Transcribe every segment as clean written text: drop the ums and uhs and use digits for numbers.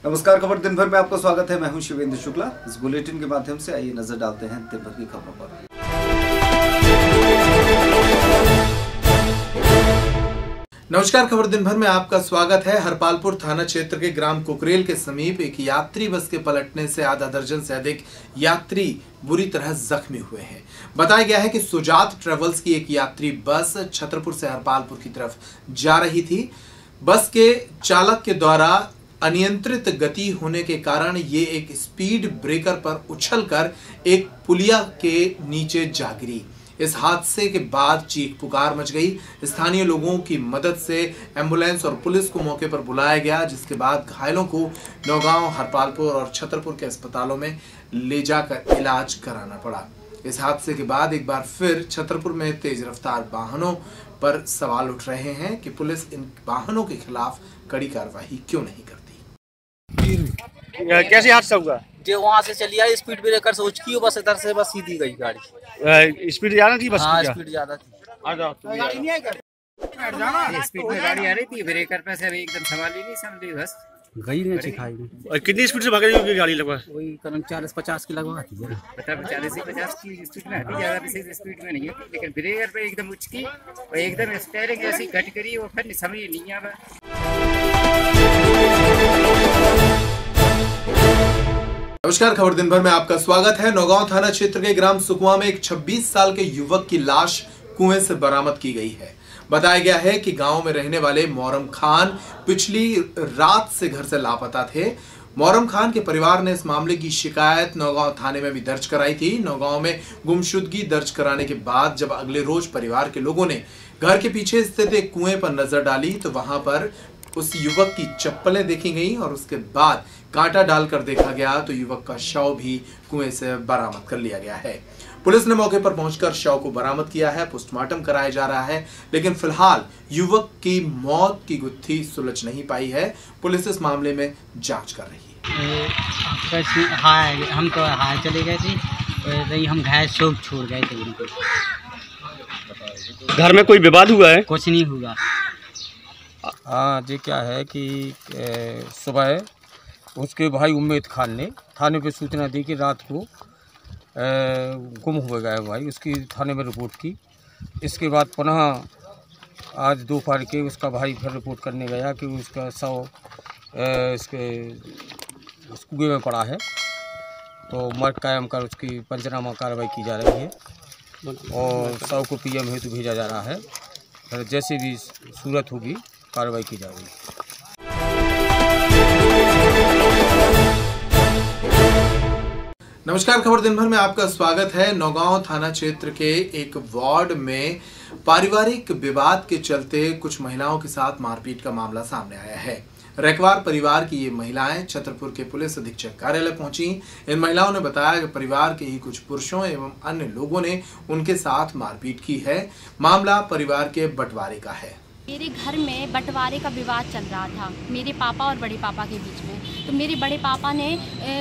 नमस्कार, खबर दिन भर में आपका स्वागत है। मैं हूं शिवेंद्र शुक्ला। इस बुलेटिन के माध्यम से आइए नजर डालते हैं दिन भर की खबरों पर। नमस्कार, खबर दिन भर में आपका स्वागत है। हरपालपुर थाना क्षेत्र के ग्राम कुकरेल के समीप एक यात्री बस के पलटने से आधा दर्जन से अधिक यात्री बुरी तरह जख्मी हुए हैं। बताया गया है कि सुजात ट्रेवल्स की एक यात्री बस छतरपुर से हरपालपुर की तरफ जा रही थी। बस के चालक के द्वारा अनियंत्रित गति होने के कारण ये एक स्पीड ब्रेकर पर उछलकर एक पुलिया के नीचे जा गिरी। इस हादसे के बाद चीख पुकार मच गई। स्थानीय लोगों की मदद से एम्बुलेंस और पुलिस को मौके पर बुलाया गया, जिसके बाद घायलों को नौगांव, हरपालपुर और छतरपुर के अस्पतालों में ले जाकर इलाज कराना पड़ा। इस हादसे के बाद एक बार फिर छतरपुर में तेज रफ्तार वाहनों पर सवाल उठ रहे हैं कि पुलिस इन वाहनों के खिलाफ कड़ी कार्रवाई क्यों नहीं करती। कैसे हादसा हुआ? जो वहाँ से चली आई स्पीड ब्रेकर से उचकी, बस इधर से बस सीधी गई गाड़ी। स्पीड ज्यादा थी बस? हाँ, स्पीड ज्यादा थी। स्पीड में गाड़ी आ रही थी, ब्रेकर पे से एकदम संभाली नहीं, संभली बस गई नहीं सिखाई और कितनी स्पीड से भाग रही होगी गाड़ी? लगभग वही करीब 40-50 की लगभग थी। पता 40 से 50 की स्पीड में आती, ज्यादा से स्पीड में नहीं होती, लेकिन ब्रेकर पे एकदम उचकी और एकदम स्टीयरिंग ऐसी कट करी और फिर समझ नहीं आया। नमस्कार, खबर दिन भर में आपका स्वागत है। नौगांव थाना क्षेत्र के ग्राम सुकवा में एक 26 साल के युवक की लाश कुएं से बरामद की गई है। बताया गया है कि गांव में रहने वाले मोहरम खान पिछली रात से घर से लापता थे। मोहरम खान के परिवार ने इस मामले की शिकायत नौगांव थाने में भी दर्ज कराई थी। नौगांव में गुमशुदगी दर्ज कराने के बाद जब अगले रोज परिवार के लोगों ने घर के पीछे स्थित एक कुएं पर नजर डाली तो वहां पर उस युवक की चप्पलें देखी गई और उसके बाद कांटा डालकर देखा गया तो युवक का शव भी कुएं से बरामद कर लिया गया है। पुलिस ने मौके पर पहुंचकर शव को बरामद किया है, पोस्टमार्टम कराया जा रहा है, लेकिन फिलहाल युवक की मौत की गुत्थी सुलझ नहीं पाई है। पुलिस इस मामले में जांच कर रही है। हम तो हाय चले गए थे, हम घायल शोक छोड़ गए थे उनको। घर में कोई विवाद हुआ है? कुछ नहीं हुआ। हाँ जी, क्या है कि सुबह उसके भाई उम्मेद खान ने थाने पे सूचना दी कि रात को गुम हो गया है भाई। उसकी थाने में रिपोर्ट की। इसके बाद पुनः आज दोपहर के उसका भाई फिर रिपोर्ट करने गया कि उसका शव इसके कुएं में पड़ा है। तो मर्ग कायम कर उसकी पंचनामा कार्रवाई की जा रही है और शव को पीएम हेतु भेजा जा रहा है। फिर जैसे भी सूरत होगी कार्रवाई की जाएगी। नमस्कार, खबर दिन भर में आपका स्वागत है। नौगांव थाना क्षेत्र के एक वार्ड में पारिवारिक विवाद के चलते कुछ महिलाओं के साथ मारपीट का मामला सामने आया है। रैकवार परिवार की ये महिलाएं छतरपुर के पुलिस अधीक्षक कार्यालय पहुंची। इन महिलाओं ने बताया कि परिवार के ही कुछ पुरुषों एवं अन्य लोगों ने उनके साथ मारपीट की है। मामला परिवार के बंटवारे का है। मेरे घर में बंटवारे का विवाद चल रहा था मेरे पापा और बड़े पापा के बीच में। तो मेरे बड़े पापा ने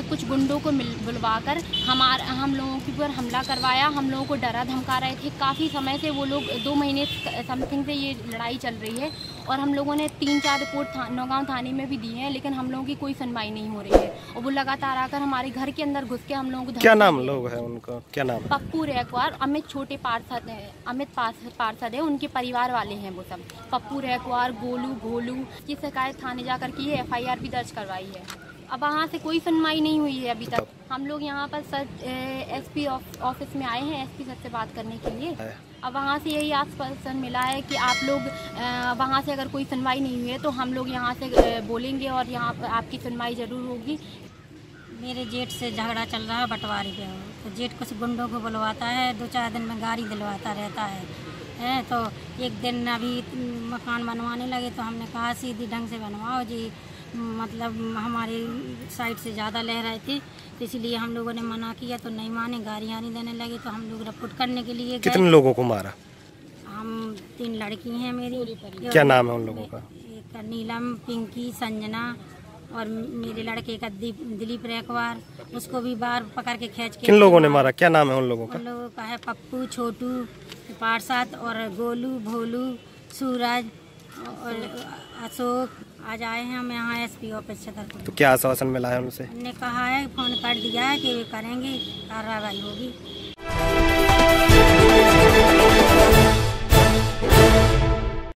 कुछ गुंडों को बुलवाकर हम लोगों के ऊपर हमला करवाया। हम लोगों को डरा धमका रहे थे। काफ़ी समय से वो लोग 2 महीने समथिंग से ये लड़ाई चल रही है और हम लोगों ने 3-4 रिपोर्ट नौगांव थाने में भी दी है, लेकिन हम लोगों की कोई सुनवाई नहीं हो रही है। और वो लगातार आकर हमारे घर के अंदर घुस के हम लोगों को क्या नाम लोग है उनका? क्या नाम? पप्पू रैकवार, अमित छोटे पार्षद है, अमित पार्षद है, उनके परिवार वाले हैं वो सब। पप्पू रैकवार, गोलू, भोलू की शिकायत थाने जाकर की है, FIR भी दर्ज करवाई है। अब वहाँ से कोई सुनवाई नहीं हुई है अभी तक। हम लोग यहाँ पर सर SP ऑफिस में आए हैं, SP सर से बात करने के लिए। अब वहाँ से यही आश्वासन मिला है कि आप लोग वहाँ से अगर कोई सुनवाई नहीं हुई है तो हम लोग यहाँ से बोलेंगे और यहाँ पर आपकी सुनवाई ज़रूर होगी। मेरे जेठ से झगड़ा चल रहा है बंटवारे पे। तो जेठ कुछ गुंडों को बुलवाता है, 2-4 दिन में गाड़ी दिलवाता रहता है। तो एक दिन अभी मकान बनवाने लगे तो हमने कहा सीधी ढंग से बनवाओ जी, मतलब हमारी साइड से ज़्यादा ले रहे थे, तो इसलिए हम लोगों ने मना किया तो नहीं माने, गाड़ियाँ नहीं देने लगे। तो हम लोग रिपोर्ट करने के लिए कितने लोगों को मारा? हम 3 लड़की हैं मेरी। क्या नाम है उन लोगों का? एक नीलम, पिंकी, संजना और मेरे लड़के का दिलीप रैकवार। उसको भी बाहर पकड़ के खींच के। किन लोगों ने मारा? क्या नाम है उन लोगों का? उन लोगों का है पप्पू, छोटू, पार्षद और गोलू, भोलू, सूरज और अशोक आज आए हैं हम यहाँ एसपी ऑफिस छतरपुर। तो क्या आश्वासन मिला है उनसे? हमने कहा है, फोन कर दिया है कि वे करेंगे, कार्रवाई होगी।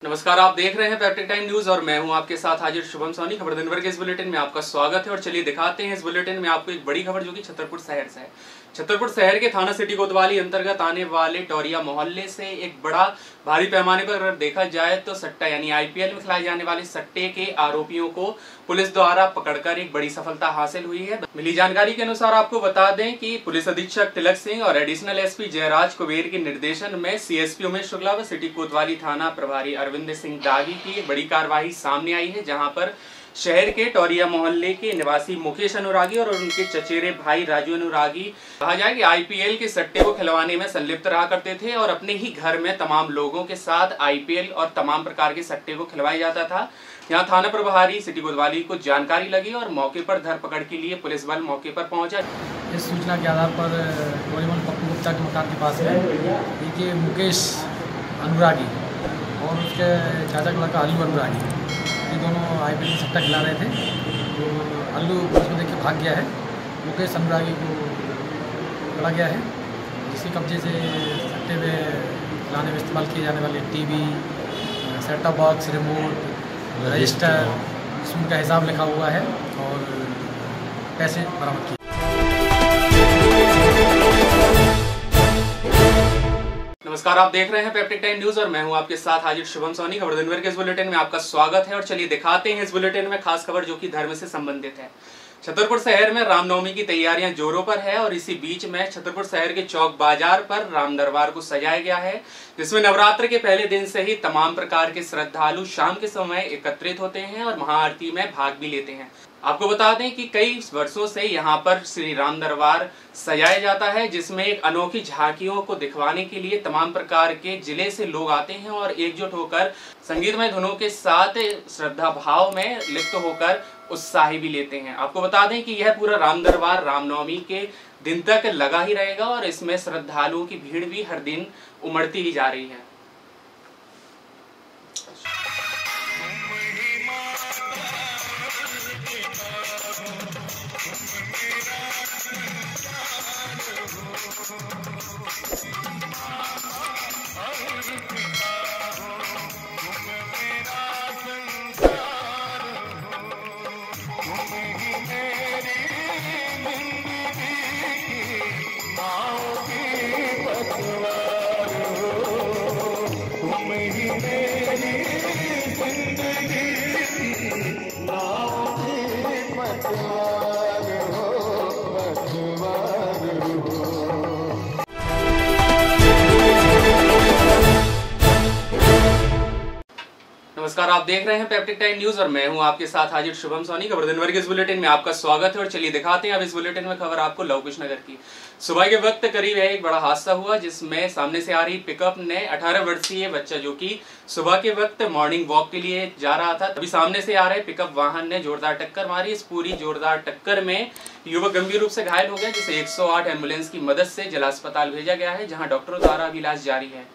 नमस्कार, आप देख रहे हैं पैप्टिक टाइम न्यूज और मैं हूं आपके साथ हाजिर शुभम सोनी। खबर दिन भर के इस बुलेटिन में आपका स्वागत है और चलिए दिखाते हैं इस बुलेटिन में आपको एक बड़ी खबर जो कि छतरपुर शहर से है। छतरपुर शहर के थाना सिटी कोतवाली अंतर्गत आने वाले टोरिया मोहल्ले से एक बड़ा भारी पैमाने पर अगर देखा जाए तो सट्टा यानी आईपीएल में खिलाए जाने वाले सट्टे के आरोपियों को पुलिस द्वारा पकड़कर एक बड़ी सफलता हासिल हुई है। मिली जानकारी के अनुसार आपको बता दें कि पुलिस अधीक्षक तिलक सिंह और एडिशनल एसपी जयराज कुबेर के निर्देशन में सीएसपी उमेश शुक्ला व सिटी कोतवाली थाना प्रभारी अरविंद सिंह दागी की एक बड़ी कार्रवाई सामने आई है, जहां पर शहर के टोरिया मोहल्ले के निवासी मुकेश अनुरागी और उनके चचेरे भाई राजू अनुरागी कहा जाए कि आईपीएल के सट्टे को खिलवाने में संलिप्त रहा करते थे और अपने ही घर में तमाम लोगों के साथ आईपीएल और तमाम प्रकार के सट्टे को खिलवाया जाता था। यहाँ थाना प्रभारी सिटी कोतवाली को जानकारी लगी और मौके पर धरपकड़ के लिए पुलिस बल मौके पर पहुंचा। इस सूचना के आधार पर पप्पू गुप्ता के मकान के पास में देखिए मुकेश अनुरागी और उसके चाचा का लड़का अल्लू अनुरागी, ये दोनों आईपीएल में सट्टा खिला रहे थे। तो अल्लू पुलिस में देखिए भाग गया है, मुकेश अनुरागी को पकड़ा गया है, जिसके कब्जे से सट्टे में खिलाने में इस्तेमाल किए जाने वाले TV, set top box, remote, register, इसमें का हिसाब लिखा हुआ है और पैसे बरामद किए। नमस्कार, आप देख रहे हैं पैप्टिक टाइम न्यूज और मैं हूं आपके साथ हाजिर शुभम सोनी। खबर दिन भर के इस बुलेटिन में आपका स्वागत है और चलिए दिखाते हैं इस बुलेटिन में खास खबर जो कि धर्म से संबंधित है। छतरपुर शहर में रामनवमी की तैयारियां जोरों पर है और इसी बीच में छतरपुर शहर के चौक बाजार पर राम दरबार को सजाया गया है, जिसमें नवरात्र के पहले दिन से ही तमाम प्रकार के श्रद्धालु शाम के समय एकत्रित होते हैं और महाआरती में भाग भी लेते हैं। आपको बता दें कि कई वर्षों से यहाँ पर श्री राम दरबार सजाया जाता है, जिसमें एक अनोखी झांकियों को दिखवाने के लिए तमाम प्रकार के जिले से लोग आते हैं और एकजुट होकर संगीतमय धुनों के साथ श्रद्धा भाव में लिप्त होकर उत्साही भी लेते हैं। आपको बता दें कि यह पूरा राम दरबार रामनवमी के दिन तक लगा ही रहेगा और इसमें श्रद्धालुओं की भीड़ भी हर दिन उमड़ती ही जा रही है। नमस्कार, आप देख रहे हैं पैप्टिक टाइम न्यूज और मैं हूं आपके साथ हाजिर शुभम सोनी। खबर दिन भर के इस बुलेटिन में आपका स्वागत है और चलिए दिखाते हैं अब इस बुलेटिन में खबर आपको लवकुश नगर की। सुबह के वक्त करीब एक बड़ा हादसा हुआ, जिसमें सामने से आ रही पिकअप ने 18 वर्षीय बच्चा जो कि सुबह के वक्त मॉर्निंग वॉक के लिए जा रहा था, तभी सामने से आ रहे पिकअप वाहन ने जोरदार टक्कर मारी। इस पूरी जोरदार टक्कर में युवक गंभीर रूप से घायल हो गया, जिसे 108 एम्बुलेंस की मदद से जिला अस्पताल भेजा गया है, जहाँ डॉक्टरों द्वारा इलाज जारी है।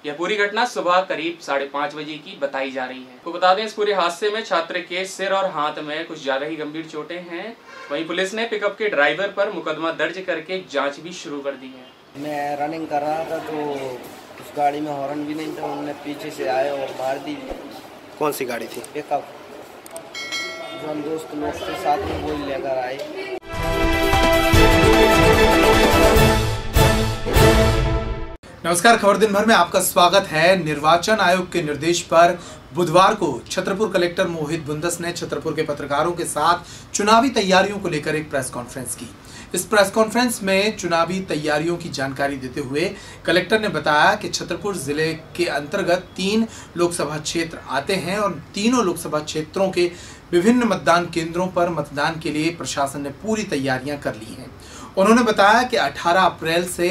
यह पूरी घटना सुबह करीब 5:30 बजे की बताई जा रही है। तो बता दें इस पूरे हादसे में छात्र के सिर और हाथ में कुछ ज्यादा ही गंभीर चोटें हैं। वहीं पुलिस ने पिकअप के ड्राइवर पर मुकदमा दर्ज करके जांच भी शुरू कर दी है। मैं रनिंग कर रहा था तो उस गाड़ी में हॉर्न भी नहीं था, उन्होंने पीछे से आए और मार दी। कौन सी गाड़ी थी? पिकअप, जो हम दोस्त लोग के साथ में वही लेकर आए। नमस्कार, खबर दिन भर में आपका स्वागत है। निर्वाचन आयोग के निर्देश पर बुधवार को छतरपुर कलेक्टर मोहित बुंदस ने छतरपुर के पत्रकारों के साथ चुनावी तैयारियों को लेकर एक प्रेस कॉन्फ्रेंस की। इस प्रेस कॉन्फ्रेंस में चुनावी तैयारियों की जानकारी देते हुए कलेक्टर ने बताया कि छतरपुर जिले के अंतर्गत 3 लोकसभा क्षेत्र आते हैं और तीनों लोकसभा क्षेत्रों के विभिन्न मतदान केंद्रों पर मतदान के लिए प्रशासन ने पूरी तैयारियां कर ली हैं। उन्होंने बताया कि 18 अप्रैल से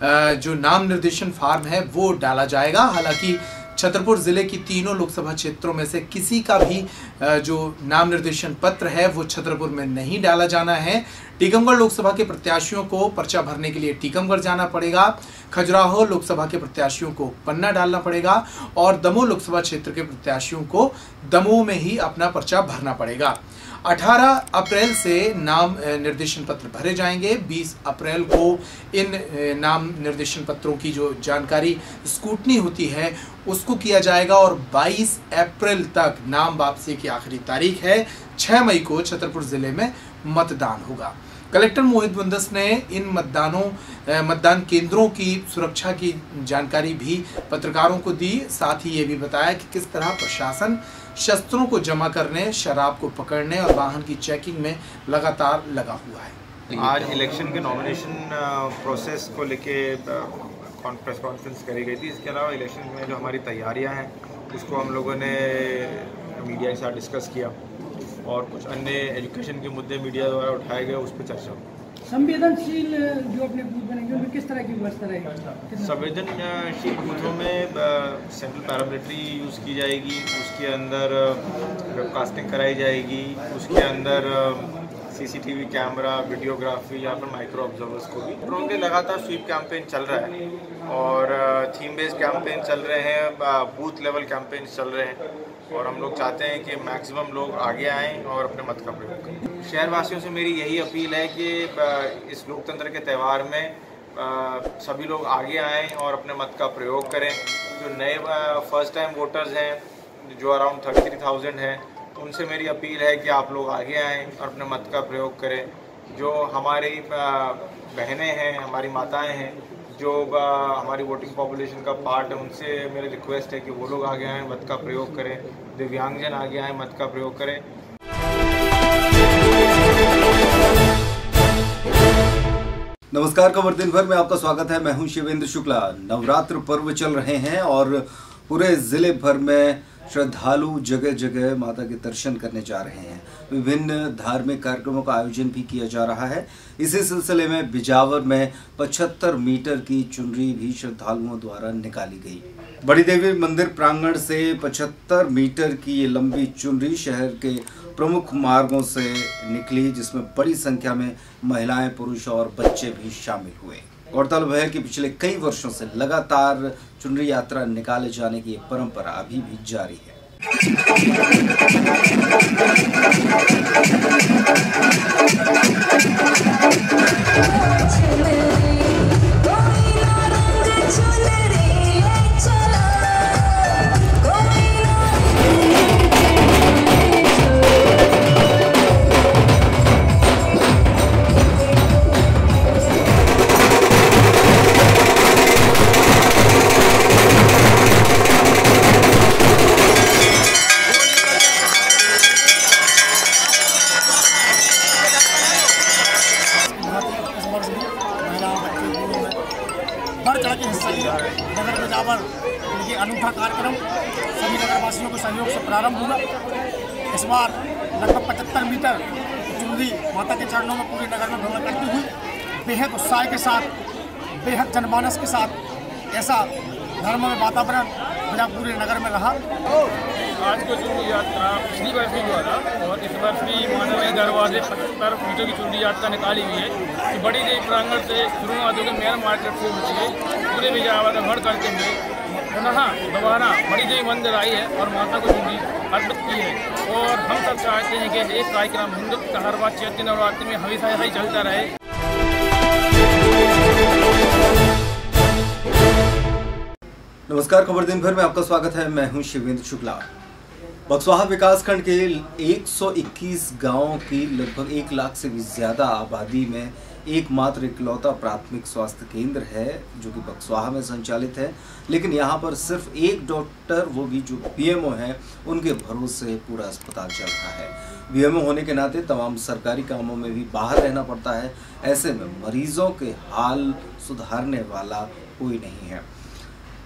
जो नाम निर्देशन फार्म है वो डाला जाएगा। हालांकि छतरपुर जिले की तीनों लोकसभा क्षेत्रों में से किसी का भी जो नाम निर्देशन पत्र है वो छतरपुर में नहीं डाला जाना है। टीकमगढ़ लोकसभा के प्रत्याशियों को पर्चा भरने के लिए टीकमगढ़ जाना पड़ेगा। खजुराहो लोकसभा के प्रत्याशियों को पन्ना डालना पड़ेगा और दमोह लोकसभा क्षेत्र के प्रत्याशियों को दमोह में ही अपना पर्चा भरना पड़ेगा। 18 अप्रैल से नाम निर्देशन पत्र भरे जाएंगे। 20 अप्रैल को इन नाम निर्देशन पत्रों की जो जानकारी स्क्रूटनी होती है उसको किया जाएगा और 22 अप्रैल तक नाम वापसी की आखिरी तारीख है। 6 मई को छतरपुर जिले में मतदान होगा। कलेक्टर मोहित बुंदस ने इन मतदान केंद्रों की सुरक्षा की जानकारी भी पत्रकारों को दी। साथ ही ये भी बताया कि किस तरह प्रशासन शस्त्रों को जमा करने, शराब को पकड़ने और वाहन की चेकिंग में लगातार लगा हुआ है। आज इलेक्शन के नॉमिनेशन प्रोसेस को लेके प्रेस कॉन्फ्रेंस करी गई थी। इसके अलावा इलेक्शन में जो हमारी तैयारियां हैं उसको हम लोगों ने मीडिया के साथ डिस्कस किया और कुछ अन्य एजुकेशन के मुद्दे मीडिया द्वारा उठाए गए, उस पर चर्चा हुई। संवेदनशील जो अपने बूथ बनेंगे उनमें किस तरह की व्यवस्था रहेगी? संवेदनशील बूथों में सेंट्रल पैरामिलिट्री यूज़ की जाएगी, उसके अंदर वेबकास्टिंग कराई जाएगी, उसके अंदर सीसीटीवी कैमरा, वीडियोग्राफी या फिर माइक्रो ऑब्जर्वर्स को भी। उनके लगातार स्वीप कैंपेन चल रहा है और थीम बेस्ड कैंपेन चल रहे हैं, बूथ लेवल कैंपेन चल रहे हैं और हम लोग चाहते हैं कि मैक्सिमम लोग आगे आएं और अपने मत का प्रयोग करें। शहरवासियों से मेरी यही अपील है कि इस लोकतंत्र के त्यौहार में सभी लोग आगे आएं और अपने मत का प्रयोग करें। जो नए फर्स्ट टाइम वोटर्स हैं जो अराउंड 33,000 हैं, उनसे मेरी अपील है कि आप लोग आगे आएं और अपने मत का प्रयोग करें। जो हमारी बहनें हैं, हमारी माताएं हैं, जो हमारी वोटिंग पॉपुलेशन का पार्ट है, उनसे मेरी रिक्वेस्ट है कि वो लोग आगे आएँ, मत का प्रयोग करें। दिव्यांगजन आगे आएँ, मत का प्रयोग करें। नमस्कार, खबर दिन भर में आपका स्वागत है। मैं हूं शिवेंद्र शुक्ला। नवरात्र पर्व चल रहे हैं और पूरे जिले भर में श्रद्धालु जगह जगह माता के दर्शन करने जा रहे हैं। विभिन्न धार्मिक कार्यक्रमों का आयोजन भी किया जा रहा है। इसी सिलसिले में बिजावर में 75 मीटर की चुनरी भी श्रद्धालुओं द्वारा निकाली गई। बड़ी देवी मंदिर प्रांगण से 75 मीटर की ये लंबी चुनरी शहर के प्रमुख मार्गों से निकली, जिसमें बड़ी संख्या में महिलाएं, पुरुष और बच्चे भी शामिल हुए। गौरतलब है कि पिछले कई वर्षों से लगातार चुनरी यात्रा निकाले जाने की परंपरा अभी भी जारी है। नगर बिजावर ये अनूठा कार्यक्रम सभी नगरवासियों के सहयोग से प्रारंभ हुआ। इस बार लगभग 75 मीटर चुनरी माता के चरणों में पूरे नगर में भ्रमण करती हुई बेहद उत्साह के साथ, बेहद जनमानस के साथ ऐसा धर्म में वातावरण मेरा पूरे नगर में रहा। आज को चुनरी यात्रा पिछली वर्ष भी हुआ था और इस वर्ष भी मानवीय दरवाजे 75 मीटर की चुनरी यात्रा निकाली हुई है। तो बड़ी देवी प्रांगण से शुरुआत होकर मेन मार्केट से होती है, पूरे बिजावर भर करते हुए पुनः दोबारा बड़ी देवी मंदिर आई है और माता को चुनरी अर्पित की है। और हम सब चाहते हैं कि एक कार्यक्रम हिंदुत्व का हर बार चैत्र नवरात्रि में हमेशा ऐसा ही चलता रहे। नमस्कार, खबर दिन भर में आपका स्वागत है। मैं हूं शिवेंद्र शुक्ला। बक्सवाहा विकासखंड के 121 गांवों की लगभग 1 लाख से भी ज्यादा आबादी में एकमात्र इकलौता प्राथमिक स्वास्थ्य केंद्र है जो कि बक्सवाहा में संचालित है। लेकिन यहां पर सिर्फ एक डॉक्टर, वो भी जो पीएमओ हैं, उनके भरोसे पूरा अस्पताल चल रहा है। पीएमओ होने के नाते तमाम सरकारी कामों में भी बाहर रहना पड़ता है। ऐसे में मरीजों के हाल सुधारने वाला कोई नहीं है।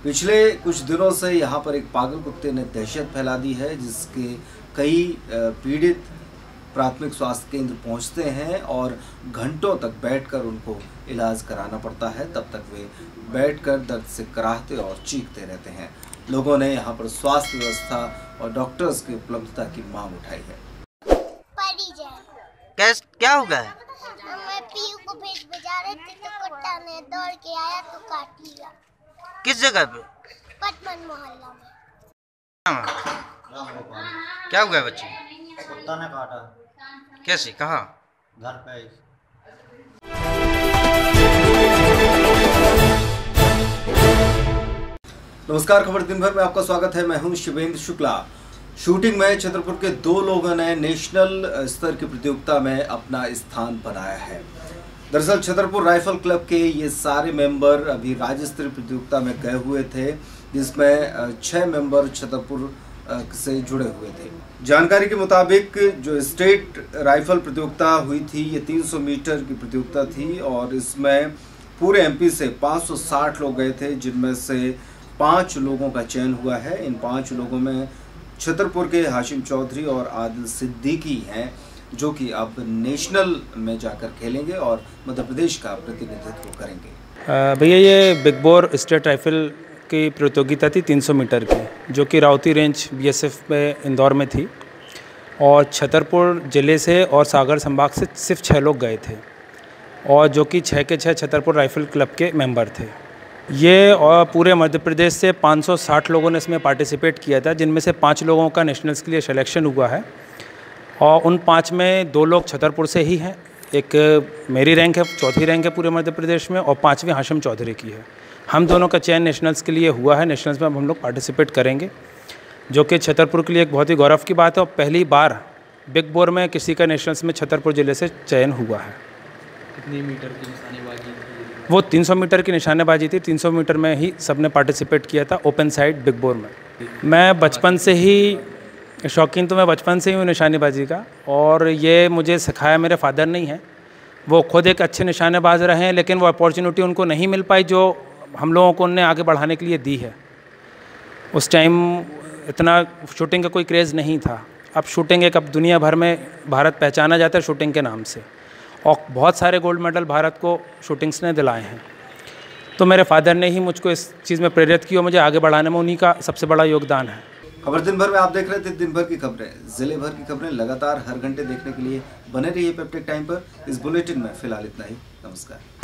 पिछले कुछ दिनों से यहाँ पर एक पागल कुत्ते ने दहशत फैला दी है, जिसके कई पीड़ित प्राथमिक स्वास्थ्य केंद्र पहुँचते हैं और घंटों तक बैठकर उनको इलाज कराना पड़ता है। तब तक वे बैठकर दर्द से कराहते और चीखते रहते हैं। लोगों ने यहाँ पर स्वास्थ्य व्यवस्था और डॉक्टर्स की उपलब्धता की मांग उठाई है। क्या हो गया है? मैं पीयू को भेज बजा रहे थे तो कुत्ता ने दौड़ के आया तो काट लिया। किस जगह पे? पटमन मोहल्ला में। क्या हुआ बच्चे? कुत्ता ने काटा। कैसे? कहाँ? घर पे। नमस्कार, खबर दिन भर में आपका स्वागत है। मैं हूं शिवेंद्र शुक्ला। शूटिंग में छतरपुर के 2 लोगों ने नेशनल स्तर की प्रतियोगिता में अपना स्थान बनाया है। दरअसल छतरपुर राइफल क्लब के ये सारे मेंबर अभी राज्य स्तरीय प्रतियोगिता में गए हुए थे, जिसमें 6 मेंबर छतरपुर से जुड़े हुए थे। जानकारी के मुताबिक जो स्टेट राइफल प्रतियोगिता हुई थी, ये 300 मीटर की प्रतियोगिता थी और इसमें पूरे एमपी से 560 लोग गए थे, जिनमें से 5 लोगों का चयन हुआ है। इन 5 लोगों में छतरपुर के हाशिम चौधरी और आदिल सिद्दीकी हैं, जो कि अब नेशनल में जाकर खेलेंगे और मध्य प्रदेश का प्रतिनिधित्व करेंगे। भैया ये बिग बोर स्टेट राइफल की प्रतियोगिता थी 300 मीटर की, जो कि राउती रेंज बीएसएफ में इंदौर में थी और छतरपुर ज़िले से और सागर संभाग से सिर्फ 6 लोग गए थे और जो कि 6 के 6 छतरपुर राइफल क्लब के मेंबर थे। ये और पूरे मध्य प्रदेश से 560 लोगों ने इसमें पार्टिसिपेट किया था, जिनमें से 5 लोगों का नेशनल्स के लिए सिलेक्शन हुआ है और उन 5 में 2 लोग छतरपुर से ही हैं। एक मेरी रैंक है, चौथी रैंक है पूरे मध्य प्रदेश में और 5वीं हाशिम चौधरी की है। हम दोनों का चयन नेशनल्स के लिए हुआ है। नेशनल्स में अब हम लोग पार्टिसिपेट करेंगे, जो कि छतरपुर के लिए एक बहुत ही गौरव की बात है और पहली बार बिग बोर में किसी का नेशनल्स में छतरपुर ज़िले से चयन हुआ है। कितनी मीटर की निशानेबाजी? वो 300 मीटर की निशानेबाजी थी। 300 मीटर में ही सबने पार्टिसिपेट किया था ओपन साइड बिग बोर में। मैं बचपन से ही शौकीन तो मैं बचपन से ही हूँ निशानेबाजी का, और ये मुझे सिखाया मेरे फादर नहीं है। वो खुद एक अच्छे निशानेबाज रहे हैं, लेकिन वो अपॉर्चुनिटी उनको नहीं मिल पाई जो हम लोगों को उनने आगे बढ़ाने के लिए दी है। उस टाइम इतना शूटिंग का कोई क्रेज़ नहीं था। अब शूटिंग एक अब दुनिया भर में भारत पहचाना जाता है शूटिंग के नाम से, और बहुत सारे गोल्ड मेडल भारत को शूटिंग्स ने दिलाए हैं। तो मेरे फादर ने ही मुझको इस चीज़ में प्रेरित किया, मुझे आगे बढ़ाने में उन्हीं का सबसे बड़ा योगदान है। खबर दिन भर में आप देख रहे थे दिन भर की खबरें। जिले भर की खबरें लगातार हर घंटे देखने के लिए बने रहिए पेप्टिक टाइम पर। इस बुलेटिन में फिलहाल इतना ही। नमस्कार।